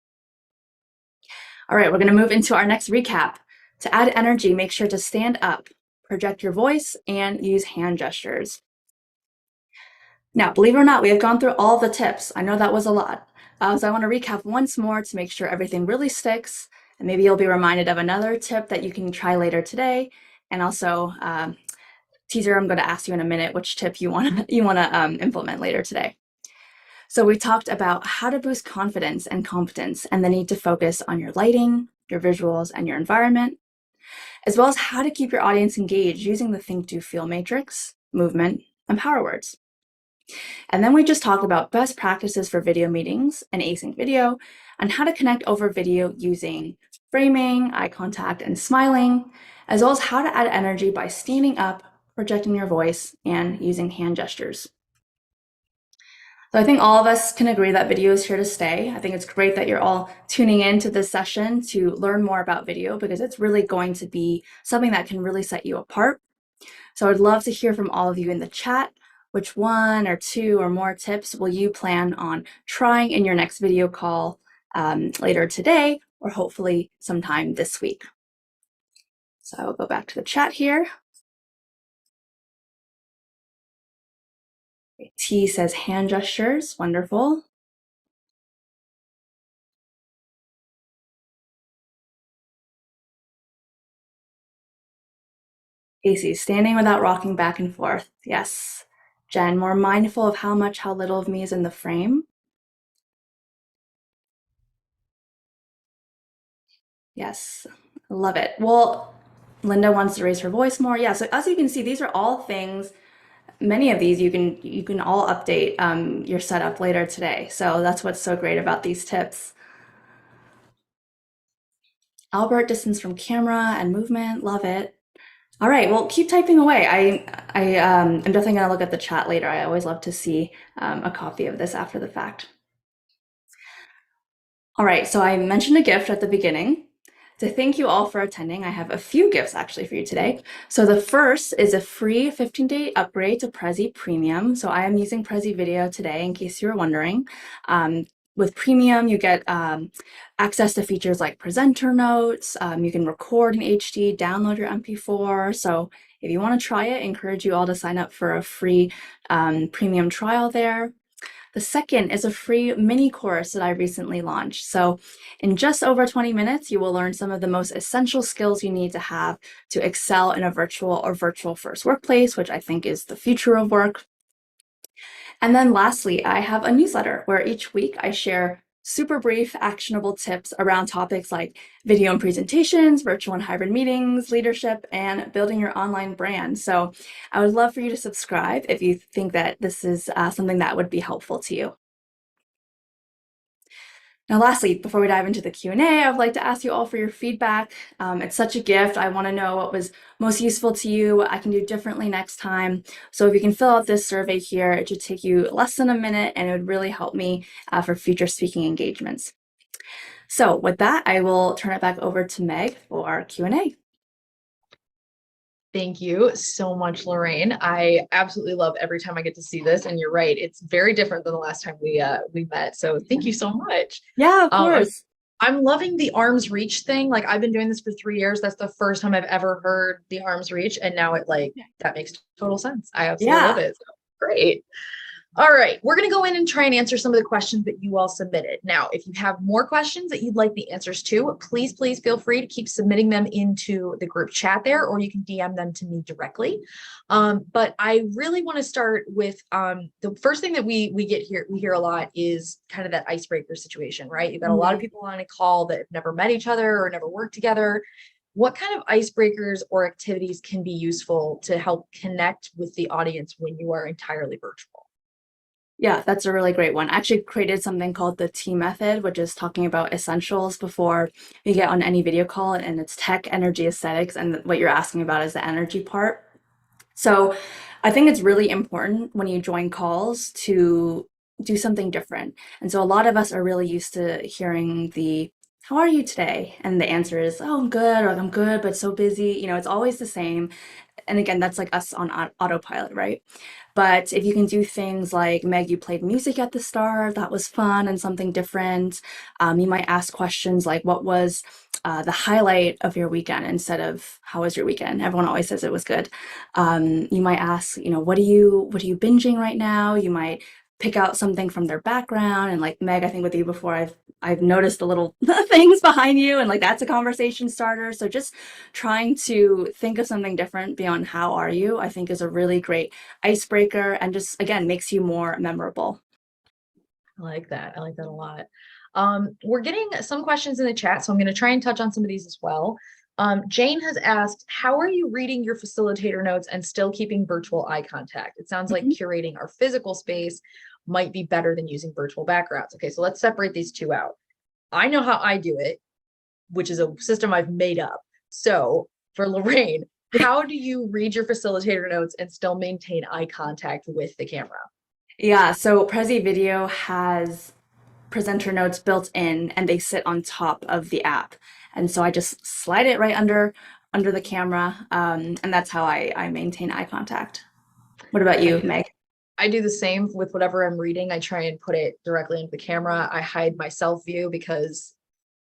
All right, we're going to move into our next recap. To add energy, make sure to stand up, project your voice, and use hand gestures. Now, believe it or not, we have gone through all the tips. I know that was a lot. So I want to recap once more to make sure everything really sticks, and maybe you'll be reminded of another tip that you can try later today. And also, teaser, I'm going to ask you in a minute which tip you want to implement later today. So we talked about how to boost confidence and competence and the need to focus on your lighting, your visuals, and your environment, as well as how to keep your audience engaged using the Think, Do, Feel matrix, movement, and power words. And then we just talked about best practices for video meetings and async video, and how to connect over video using framing, eye contact, and smiling, as well as how to add energy by standing up, projecting your voice, and using hand gestures. So I think all of us can agree that video is here to stay. I think it's great that you're all tuning in to this session to learn more about video, because it's really going to be something that can really set you apart. So I'd love to hear from all of you in the chat. Which one or two or more tips will you plan on trying in your next video call later today, or hopefully sometime this week? So I will go back to the chat here. T says hand gestures, wonderful. Casey, standing without rocking back and forth. Yes. Jen, more mindful of how little of me is in the frame. Yes, love it. Well, Linda wants to raise her voice more. Yeah, so as you can see, these are all things, many of these you can all update your setup later today. So that's what's so great about these tips. Albert, distance from camera and movement, love it. All right, well, keep typing away. I'm definitely going to look at the chat later. I always love to see a copy of this after the fact. All right, so I mentioned a gift at the beginning. To thank you all for attending, I have a few gifts actually for you today. So the first is a free 15-day upgrade to Prezi Premium. So I am using Prezi Video today, in case you were wondering. With Premium, you get access to features like presenter notes. You can record in HD, download your MP4. So if you want to try it, I encourage you all to sign up for a free premium trial there. The second is a free mini course that I recently launched. So in just over 20 minutes, you will learn some of the most essential skills you need to have to excel in a virtual or virtual first workplace, which I think is the future of work. And then lastly, I have a newsletter where each week I share super brief, actionable tips around topics like video and presentations, virtual and hybrid meetings, leadership, and building your online brand. So I would love for you to subscribe if you think that this is something that would be helpful to you. Now, lastly, before we dive into the Q&A, I would like to ask you all for your feedback. It's such a gift. I want to know what was most useful to you, what I can do differently next time. So if you can fill out this survey here, it should take you less than a minute, and it would really help me for future speaking engagements. So with that, I will turn it back over to Meg for Q&A. Thank you so much, Lorraine. I absolutely love every time I get to see this, and you're right, it's very different than the last time we met. So thank you so much. Yeah, of course. I'm loving the arm's reach thing. Like, I've been doing this for 3 years. That's the first time I've ever heard the arm's reach, and now that makes total sense. I absolutely love it. So, great. All right, we're going to go in and try and answer some of the questions that you all submitted. Now, if you have more questions that you'd like the answers to, please feel free to keep submitting them into the group chat there, or you can DM them to me directly. But I really want to start with the first thing that we hear a lot is kind of that icebreaker situation, right? You've got a lot of people on a call that have never met each other or never worked together. What kind of icebreakers or activities can be useful to help connect with the audience when you are entirely virtual? Yeah, that's a really great one. I actually created something called the T method, which is talking about essentials before you get on any video call, and it's tech, energy, aesthetics, and what you're asking about is the energy part. So I think it's really important when you join calls to do something different. And so a lot of us are really used to hearing how are you today? And the answer is, oh, I'm good, or I'm good, but so busy. It's always the same. And again, that's like us on autopilot, right? But if you can do things like, Meg, you played music at the start, that was fun and something different. You might ask questions like, what was the highlight of your weekend, instead of how was your weekend? Everyone always says it was good. You might ask, what are you binging right now? You might pick out something from their background, and like Meg, I think with you before, I've noticed the little things behind you, and like that's a conversation starter. So just trying to think of something different beyond how are you, I think is a really great icebreaker, and just again makes you more memorable. I like that. I like that a lot. We're getting some questions in the chat, so I'm going to try and touch on some of these as well. Jane has asked, how are you reading your facilitator notes and still keeping virtual eye contact? It sounds like curating our physical space might be better than using virtual backgrounds. Okay, so let's separate these two out. I know how I do it, which is a system I've made up. So for Lorraine, how do you read your facilitator notes and still maintain eye contact with the camera? Yeah, so Prezi Video has presenter notes built in, and they sit on top of the app. And so I just slide it right under the camera, and that's how I maintain eye contact. What about you, Meg? I do the same with whatever I'm reading. I try and put it directly into the camera. I hide my self view because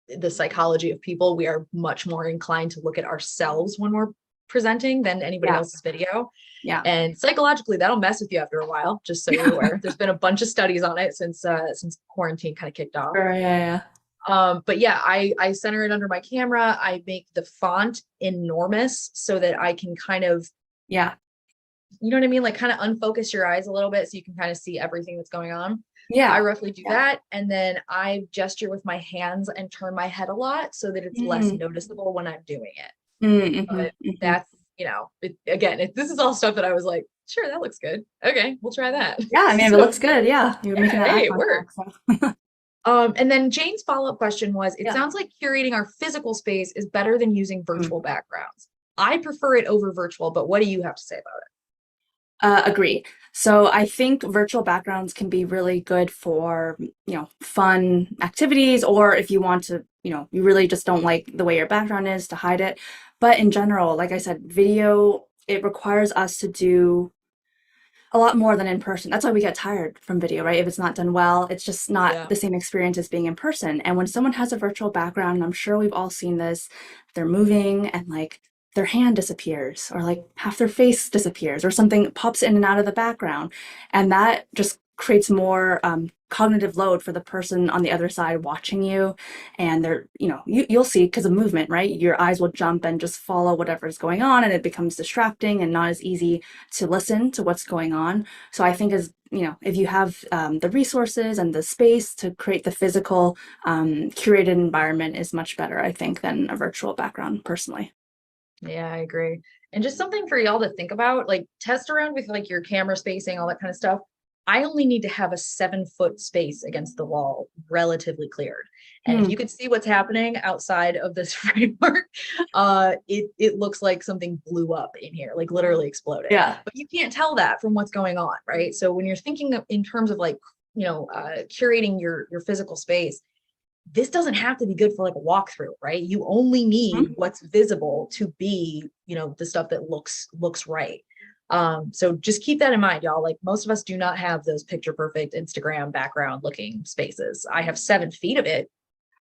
the psychology of people, we are much more inclined to look at ourselves when we're presenting than anybody else's video. Yeah. And psychologically, that'll mess with you after a while, just so you're aware. There's been a bunch of studies on it since quarantine kind of kicked off. Sure, yeah. But yeah, I center it under my camera. I make the font enormous so that I can kind of, you know what I mean? Like kind of unfocus your eyes a little bit so you can kind of see everything that's going on. Yeah. I roughly do that. And then I gesture with my hands and turn my head a lot so that it's less noticeable when I'm doing it. But that's, this is all stuff that I was like, sure, that looks good. Okay, we'll try that. Yeah, I mean, if it looks good, you're making that it works. And then Jane's follow-up question was, it sounds like curating our physical space is better than using virtual backgrounds. I prefer it over virtual, but what do you have to say about it? Agree. So I think virtual backgrounds can be really good for, fun activities, or if you want to, you really just don't like the way your background is, to hide it. But in general, like I said, video, it requires us to do a lot more than in person. That's why we get tired from video, right? If it's not done well, it's just not the same experience as being in person. And when someone has a virtual background, and I'm sure we've all seen this, they're moving and like their hand disappears, or like half their face disappears, or something pops in and out of the background. And that just creates more cognitive load for the person on the other side watching you. And they're, you'll see because of movement, right? Your eyes will jump and just follow whatever's going on, and it becomes distracting and not as easy to listen to what's going on. So I think if you have the resources and the space to create the physical curated environment is much better, I think, than a virtual background personally. Yeah, I agree. And just something for y'all to think about, like test around with like your camera spacing, all that kind of stuff. I only need to have a 7-foot space against the wall, relatively cleared. And if you could see what's happening outside of this framework, it looks like something blew up in here, like literally exploded. Yeah. But you can't tell that from what's going on, right? So when you're thinking in terms of like, curating your physical space, this doesn't have to be good for like a walkthrough, right? You only need what's visible to be, the stuff that looks right. So just keep that in mind, y'all. Like most of us do not have those picture perfect Instagram background looking spaces. I have 7 feet of it,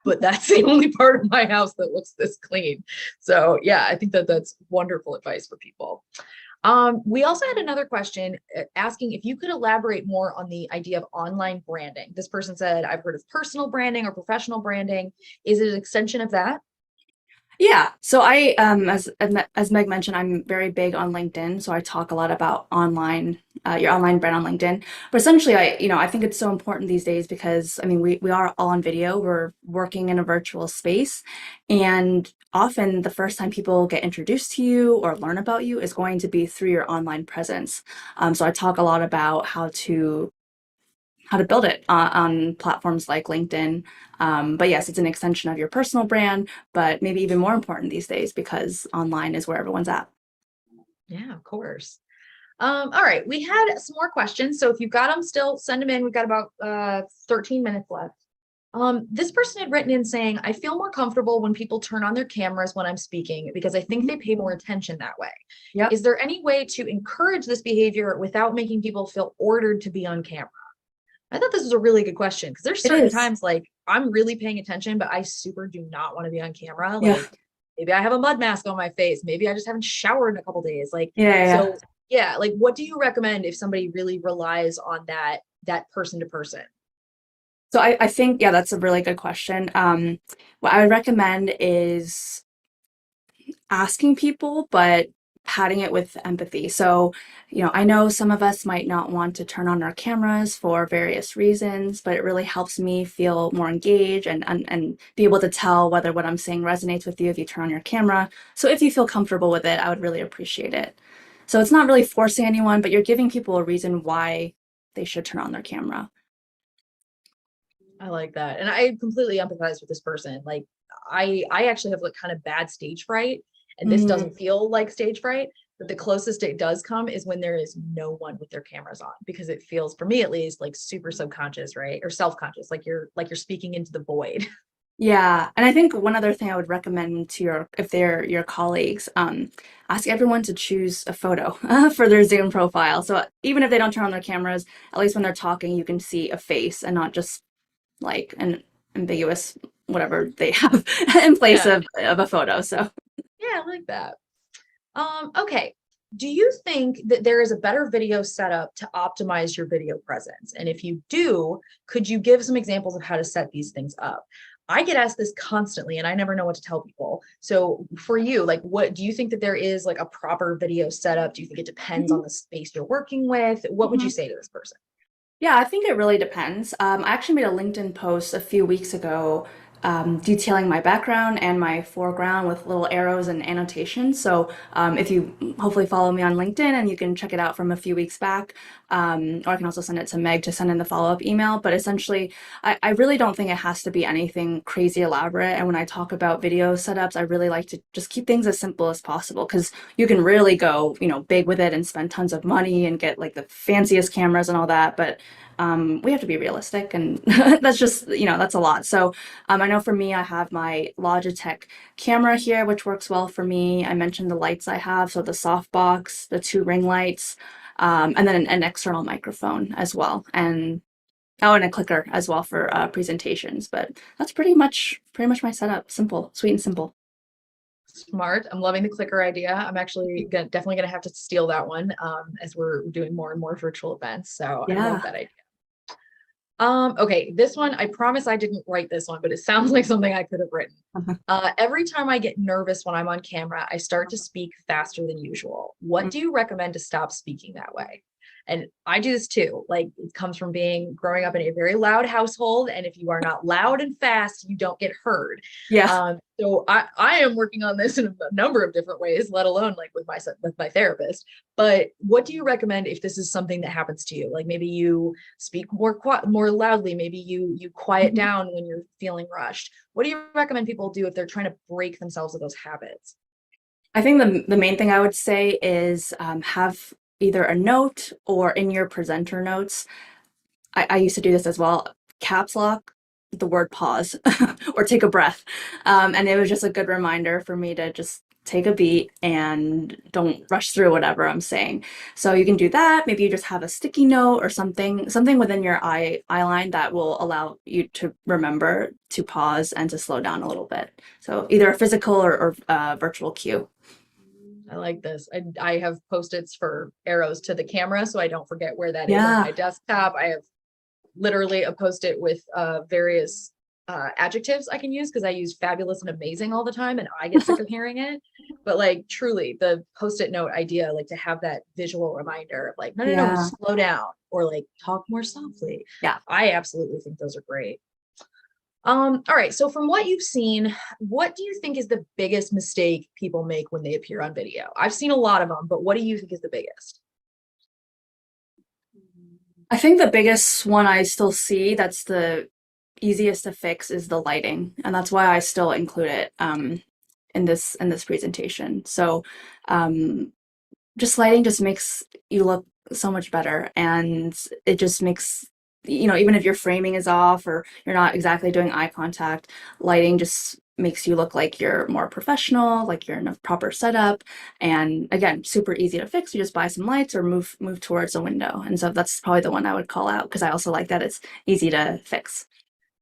but that's the only part of my house that looks this clean. So yeah, I think that's wonderful advice for people. We also had another question asking if you could elaborate more on the idea of online branding. This person said, I've heard of personal branding or professional branding. Is it an extension of that? Yeah. So I, as Meg mentioned, I'm very big on LinkedIn. So I talk a lot about your online brand on LinkedIn. But essentially, I think it's so important these days because we are all on video. We're working in a virtual space, and often the first time people get introduced to you or learn about you is going to be through your online presence. So I talk a lot about how to build it on platforms like LinkedIn. But yes, it's an extension of your personal brand, but maybe even more important these days because online is where everyone's at. Yeah, of course. All right, we had some more questions. So if you've got them still, send them in. We've got about 13 minutes left. This person had written in saying, I feel more comfortable when people turn on their cameras when I'm speaking because I think they pay more attention that way. Yep. Is there any way to encourage this behavior without making people feel ordered to be on camera? I thought this was a really good question because there's certain times like I'm really paying attention, but I super do not want to be on camera. Yeah. Like maybe I have a mud mask on my face. Maybe I just haven't showered in a couple days. Like, Yeah. so yeah, like what do you recommend if somebody really relies on that person to person? So I think, yeah, that's a really good question. What I would recommend is asking people, but padding it with empathy. So, I know some of us might not want to turn on our cameras for various reasons, but it really helps me feel more engaged and be able to tell whether what I'm saying resonates with you if you turn on your camera. So if you feel comfortable with it, I would really appreciate it. So it's not really forcing anyone, but you're giving people a reason why they should turn on their camera. I like that. And I completely empathize with this person. Like I actually have like kind of bad stage fright, and this doesn't feel like stage fright, but the closest it does come is when there is no one with their cameras on, because it feels, for me at least, like super subconscious, right? Or self-conscious, like you're speaking into the void. Yeah, and I think one other thing I would recommend to if they're your colleagues, ask everyone to choose a photo for their Zoom profile. So even if they don't turn on their cameras, at least when they're talking, you can see a face and not just like an ambiguous whatever they have in place Yeah. of a photo. So Yeah, I like that. Okay. Do you think that there is a better video setup to optimize your video presence? And if you do, could you give some examples of how to set these things up? I get asked this constantly and I never know what to tell people. So for you, like what do you think that there is like a proper video setup? Do you think it depends on the space you're working with? What would you Mhm. say to this person? Yeah, I think it really depends. I actually made a LinkedIn post a few weeks ago detailing my background and my foreground with little arrows and annotations. So if you hopefully follow me on LinkedIn and you can check it out from a few weeks back, or I can also send it to Meg to send in the follow-up email. But essentially, I really don't think it has to be anything crazy elaborate. And when I talk about video setups, I really like to just keep things as simple as possible because you can really go, big with it and spend tons of money and get like the fanciest cameras and all that. But we have to be realistic, and that's just, that's a lot. So I know for me, I have my Logitech camera here, which works well for me. I mentioned the lights I have, so the softbox, the 2 ring lights, and then an external microphone as well, and and a clicker as well for presentations. But that's pretty much my setup. Simple, sweet and simple. Smart. I'm loving the clicker idea. I'm actually definitely gonna have to steal that one as we're doing more and more virtual events. So I love Yeah. that idea. Okay, this one, I promise I didn't write this one, but it sounds like something I could have written. Every time I get nervous when I'm on camera, I start to speak faster than usual. What do you recommend to stop speaking that way? And I do this too. Like it comes from growing up in a very loud household. And if you are not loud and fast, you don't get heard. Yeah. So I am working on this in a number of different ways, let alone like with my therapist. But what do you recommend if this is something that happens to you? Like maybe you speak more loudly, maybe you quiet Mhm. down when you're feeling rushed. What do you recommend people do if they're trying to break themselves of those habits? I think the main thing I would say is have either a note or in your presenter notes. I used to do this as well. Caps lock the word pause or take a breath. And it was just a good reminder for me to just take a beat and don't rush through whatever I'm saying. So you can do that. Maybe you just have a sticky note or something within your eye line that will allow you to remember to pause and to slow down a little bit. So either a physical or virtual cue. I like this. I have post-its for arrows to the camera so I don't forget where that is on my Yeah. desktop. I have literally a post-it with various adjectives I can use because I use fabulous and amazing all the time and I get sick of hearing it. But like truly the post-it note idea, like to have that visual reminder of like, no, Yeah. slow down or like talk more softly. Yeah. I absolutely think those are great. All right. So from what you've seen, what do you think is the biggest mistake people make when they appear on video? I've seen a lot of them, but what do you think is the biggest? I think the biggest one I still see that's the easiest to fix is the lighting, and that's why I still include it in this presentation. So um, just lighting just makes you look so much better, and it just makes even if your framing is off or you're not exactly doing eye contact, lighting just makes you look like you're more professional, like you're in a proper setup. And again, super easy to fix. You just buy some lights or move towards a window. And so that's probably the one I would call out because I also like that it's easy to fix.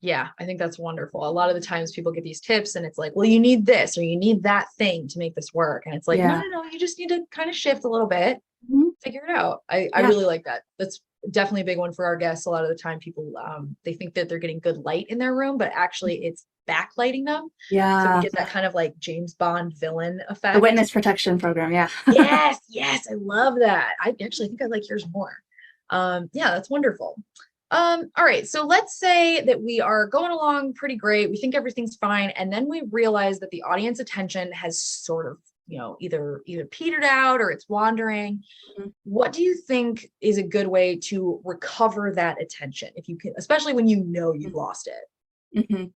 Yeah, I think that's wonderful. A lot of the times people get these tips and it's like, well, you need this or you need that thing to make this work. And it's like, Yeah. no, you just need to kind of shift a little bit, Mhm. figure it out. I Yeah. really like that. That's definitely a big one for our guests. A lot of the time people they think that they're getting good light in their room, but actually it's backlighting them. So we Yeah. get that kind of like James Bond villain The effect. witness protection program. Yeah. Yes, I love that. I actually think I like yours more. Yeah, that's wonderful. All right, so let's say that we are going along pretty great. We think everything's fine, and then we realize that the audience attention has sort of, either petered out or it's wandering. What do you think is a good way to recover that attention if you can, especially when you know you've lost it? Mhm.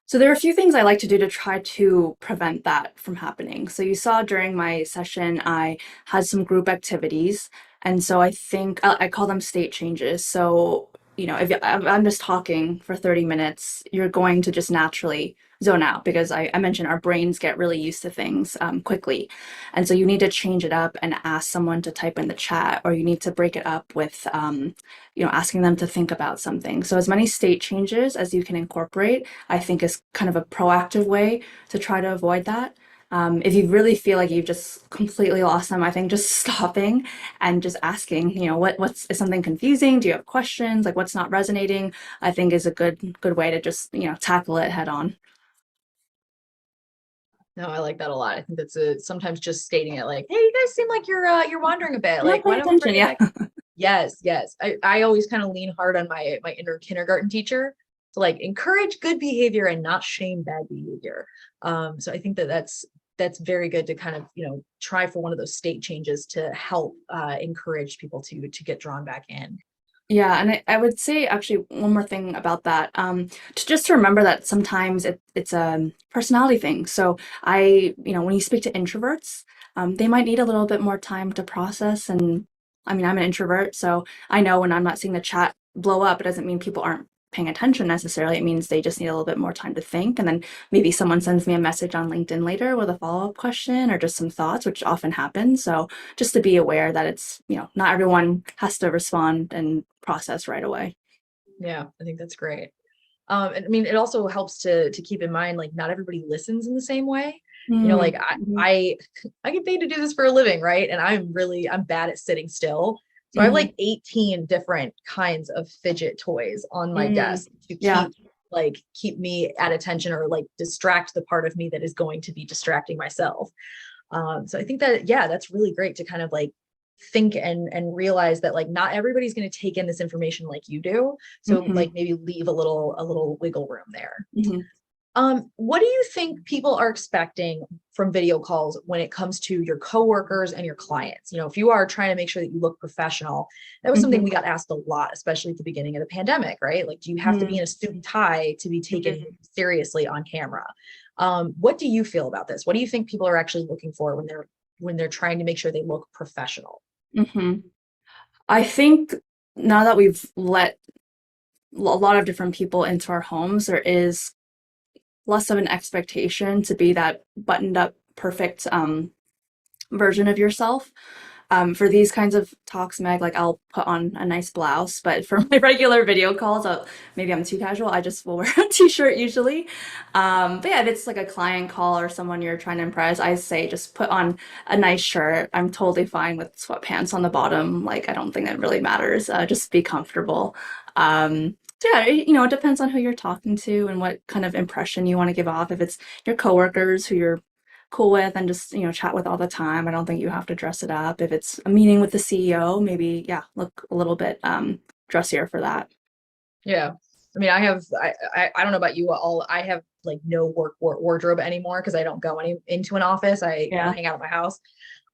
So there are a few things I like to do to try to prevent that from happening. So you saw during my session, I had some group activities. And so I think I call them state changes. So, if I'm just talking for 30 minutes, you're going to just naturally zone out because I mentioned our brains get really used to things quickly. And so you need to change it up and ask someone to type in the chat, or you need to break it up with, asking them to think about something. So as many state changes as you can incorporate, I think is kind of a proactive way to try to avoid that. If you really feel like you've just completely lost them, I think just stopping and just asking, is something confusing? Do you have questions? Like what's not resonating? I think is a good way to just, tackle it head on. No, I like that a lot. I think sometimes just stating it like, hey, you guys seem like you're wandering a bit. You're not Like, why paying don't we attention, bring it yeah. back? Yes. I always kind of lean hard on my inner kindergarten teacher to like encourage good behavior and not shame bad behavior. So I think that's very good to kind of, try for one of those state changes to help encourage people to get drawn back in. Yeah, and I would say actually one more thing about that, to remember that sometimes it's a personality thing. So when you speak to introverts, they might need a little bit more time to process. And I mean, I'm an introvert, so I know when I'm not seeing the chat blow up, it doesn't mean people aren't paying attention necessarily. It means they just need a little bit more time to think. And then maybe someone sends me a message on LinkedIn later with a follow-up question or just some thoughts, which often happens. So just to be aware that it's, not everyone has to respond and process right away. Yeah, I think that's great. And I mean, it also helps to keep in mind, like, not everybody listens in the same way. Like Mhm. I get paid to do this for a living, right? And I'm bad at sitting still. So I have like 18 different kinds of fidget toys on my desk to keep me at attention or like distract the part of me that is going to be distracting myself. So I think that, yeah, that's really great to kind of like think and realize that like not everybody's going to take in this information like you do. So like maybe leave a little wiggle room there. What do you think people are expecting from video calls when it comes to your coworkers and your clients? You know, if you are trying to make sure that you look professional, that was something we got asked a lot, especially at the beginning of the pandemic, right? Like, do you have to be in a suit and tie to be taken seriously on camera? What do you feel about this? What do you think people are actually looking for when they're trying to make sure they look professional? I think now that we've let a lot of different people into our homes, there is less of an expectation to be that buttoned up, perfect version of yourself. For these kinds of talks, Meg, like I'll put on a nice blouse, but for my regular video calls, maybe I'm too casual. I just will wear a t-shirt usually. But yeah, if it's like a client call or someone you're trying to impress, I say just put on a nice shirt. I'm totally fine with sweatpants on the bottom. Like I don't think that really matters. Just be comfortable. So yeah, it depends on who you're talking to and what kind of impression you want to give off. If it's your coworkers who you're cool with and just chat with all the time, I don't think you have to dress it up. If it's a meeting with the CEO, maybe look a little bit dressier for that. Yeah, I mean, I don't know about you all. I have like no work wardrobe anymore because I don't go into an office. I hang out at my house.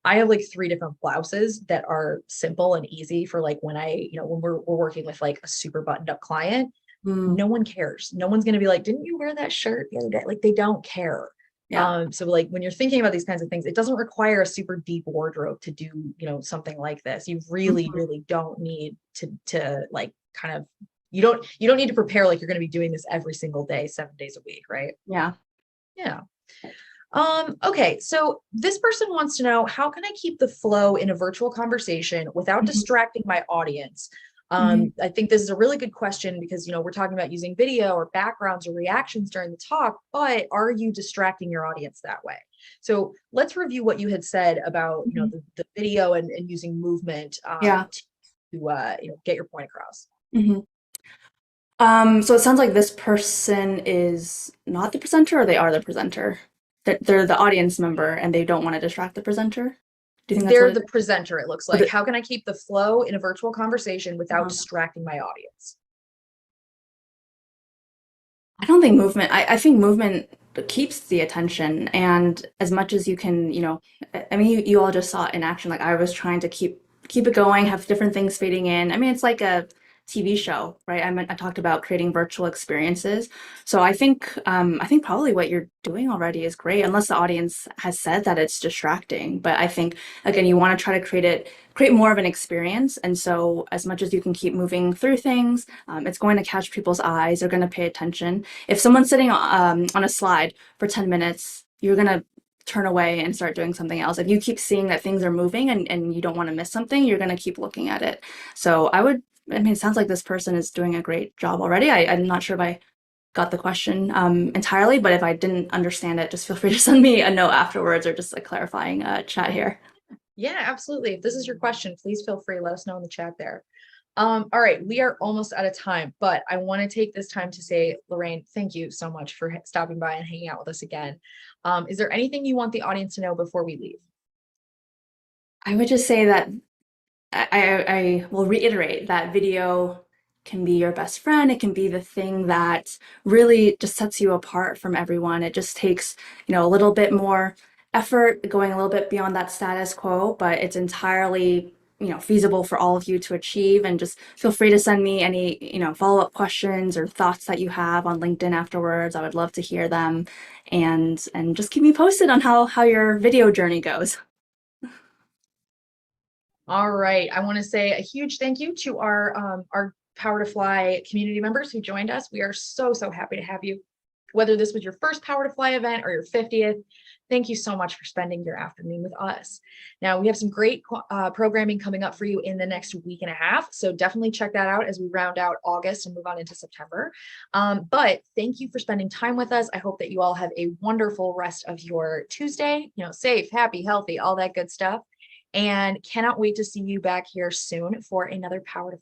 I have like 3 different blouses that are simple and easy for like when when we're working with like a super buttoned up client. No one cares. No one's going to be like, didn't you wear that shirt the other day? Like they don't care. So like when you're thinking about these kinds of things, it doesn't require a super deep wardrobe to do, something like this. You really, really don't need to like kind of, you don't need to prepare like you're going to be doing this every single day, 7 days a week. Right. Yeah. Okay. So this person wants to know, how can I keep the flow in a virtual conversation without distracting my audience? I think this is a really good question because, we're talking about using video or backgrounds or reactions during the talk, but are you distracting your audience that way? So let's review what you had said about, the video and using movement to get your point across. So it sounds like this person is not the presenter or they are the presenter. They're the audience member and they don't want to distract the presenter. Do you think they're the presenter, it looks like. How can I keep the flow in a virtual conversation without distracting my audience? I don't think movement, I think movement keeps the attention. And as much as you can, I mean, you all just saw it in action. Like I was trying to keep it going, have different things fading in. I mean, it's like a TV show, right? I talked about creating virtual experiences. So I think probably what you're doing already is great, unless the audience has said that it's distracting. But I think again, you want to try to create more of an experience. And so as much as you can keep moving through things, it's going to catch people's eyes. They're going to pay attention. If someone's sitting on a slide for 10 minutes, you're going to turn away and start doing something else. If you keep seeing that things are moving and you don't want to miss something, you're going to keep looking at it. So I mean, it sounds like this person is doing a great job already. I'm not sure if I got the question entirely, but if I didn't understand it, just feel free to send me a note afterwards or just a clarifying chat here. Yeah, absolutely. If this is your question, please feel free. Let us know in the chat there. All right, we are almost out of time, but I want to take this time to say, Lorraine, thank you so much for stopping by and hanging out with us again. Is there anything you want the audience to know before we leave? I would just say that I will reiterate that video can be your best friend. It can be the thing that really just sets you apart from everyone. It just takes, a little bit more effort, going a little bit beyond that status quo, but it's entirely, feasible for all of you to achieve. And just feel free to send me any, follow-up questions or thoughts that you have on LinkedIn afterwards. I would love to hear them and just keep me posted on how your video journey goes. All right. I want to say a huge thank you to our Power to Fly community members who joined us. We are so happy to have you. Whether this was your first Power to Fly event or your 50th, thank you so much for spending your afternoon with us. Now, we have some great programming coming up for you in the next week and a half. So definitely check that out as we round out August and move on into September. But thank you for spending time with us. I hope that you all have a wonderful rest of your Tuesday, safe, happy, healthy, all that good stuff. and cannot wait to see you back here soon for another Power to